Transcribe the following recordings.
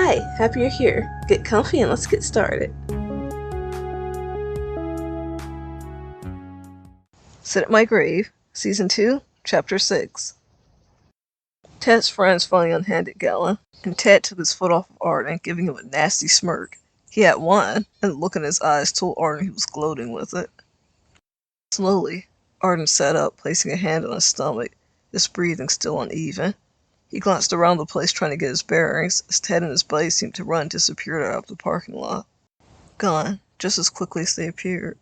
Hi, happy you're here. Get comfy and let's get started. Sit at My Grave, Season 2, Chapter 6. Ted's friends finally unhanded Galen, and Ted took his foot off of Arden, giving him a nasty smirk. He had won, and the look in his eyes told Arden he was gloating with it. Slowly, Arden sat up, placing a hand on his stomach, his breathing still uneven. He glanced around the place trying to get his bearings, as Ted and his buddies seemed to run and disappear out of the parking lot. Gone, just as quickly as they appeared.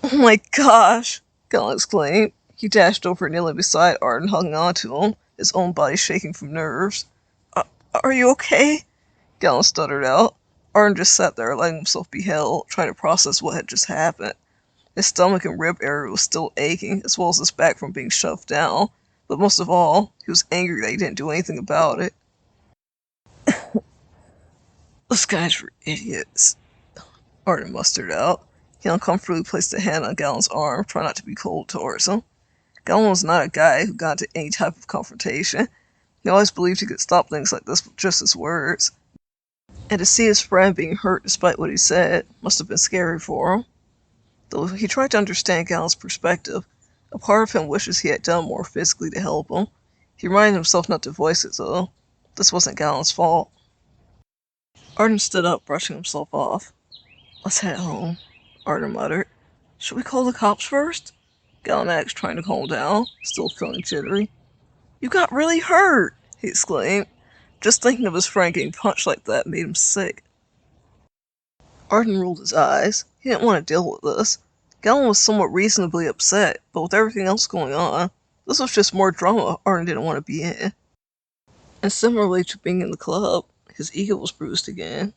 "Oh my gosh!" Galen exclaimed. He dashed over, kneeling beside Arden, hugging onto him, his own body shaking from nerves. Are you okay?" Galen stuttered out. Arden just sat there, letting himself be held, trying to process what had just happened. His stomach and rib area was still aching, as well as his back from being shoved down. But most of all, he was angry that he didn't do anything about it. "Those guys were idiots," Arden mustered out. He uncomfortably placed a hand on Galen's arm, trying not to be cold towards him. Galen was not a guy who got into any type of confrontation. He always believed he could stop things like this with just his words. And to see his friend being hurt despite what he said must have been scary for him. Though he tried to understand Galen's perspective, a part of him wishes he had done more physically to help him. He reminded himself not to voice it, though. This wasn't Galen's fault. Arden stood up, brushing himself off. "Let's head home," Arden muttered. "Should we call the cops first?" Galen asked, trying to calm down, still feeling jittery. "You got really hurt!" he exclaimed. Just thinking of his friend getting punched like that made him sick. Arden rolled his eyes. He didn't want to deal with this. Galen was somewhat reasonably upset, but with everything else going on, this was just more drama Arden didn't want to be in. And similarly to being in the club, his ego was bruised again.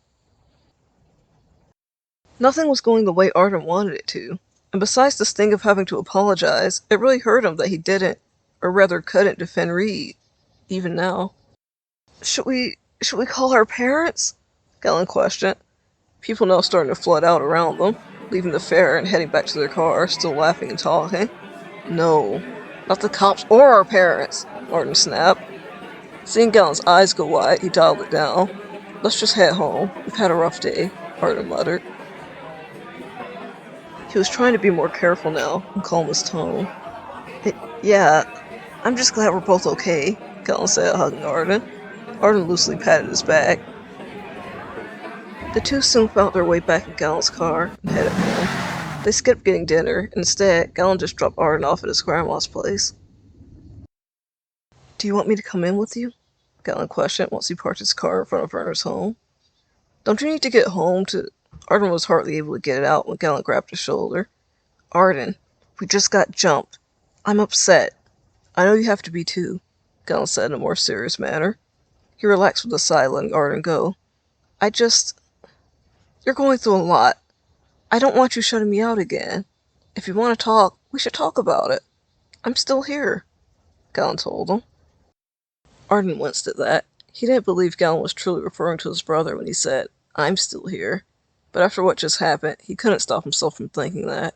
Nothing was going the way Arden wanted it to, and besides the sting of having to apologize, it really hurt him that he didn't, or rather couldn't, defend Reed, even now. Should we call our parents?" Galen questioned. People now starting to flood out around them, leaving the fair and heading back to their car, still laughing and talking. "No, not the cops or our parents," Arden snapped. Seeing Galen's eyes go wide, he dialed it down. "Let's just head home. We've had a rough day," Arden muttered. He was trying to be more careful now and calm his tone. Yeah, I'm just glad we're both okay," Galen said, hugging Arden. Arden loosely patted his back. The two soon found their way back in Galen's car and headed home. They skipped getting dinner, and instead, Galen just dropped Arden off at his grandma's place. "Do you want me to come in with you?" Galen questioned once he parked his car in front of Werner's home. "Don't you need to get home to—" Arden was hardly able to get it out when Galen grabbed his shoulder. "Arden, we just got jumped. I'm upset. I know you have to be too," Galen said in a more serious manner. He relaxed with a sigh, letting Arden go. You're going through a lot. I don't want you shutting me out again. If you want to talk, we should talk about it. I'm still here," Galen told him. Arden winced at that. He didn't believe Galen was truly referring to his brother when he said, "I'm still here." But after what just happened, he couldn't stop himself from thinking that.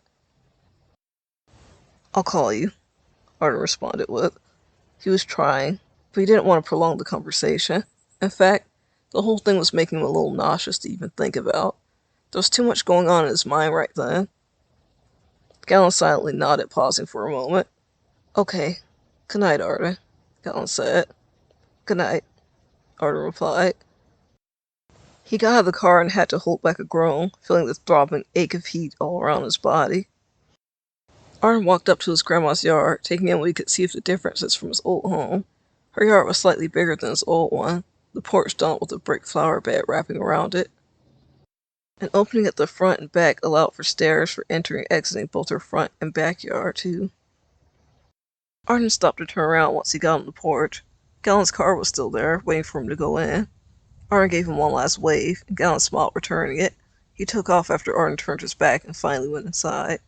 "I'll call you," Arden responded with. He was trying, but he didn't want to prolong the conversation. In fact, the whole thing was making him a little nauseous to even think about. There was too much going on in his mind right then. Galen silently nodded, pausing for a moment. "Okay. Good night, Arden," Galen said. "Good night," Arden replied. He got out of the car and had to hold back a groan, feeling the throbbing ache of heat all around his body. Arden walked up to his grandma's yard, taking in what he could see of the differences from his old home. Her yard was slightly bigger than his old one, the porch done with a brick flower bed wrapping around it. An opening at the front and back allowed for stairs for entering and exiting both her front and backyard, too. Arden stopped to turn around once he got on the porch. Galen's car was still there, waiting for him to go in. Arden gave him one last wave, and Galen smiled, returning it. He took off after Arden turned his back and finally went inside.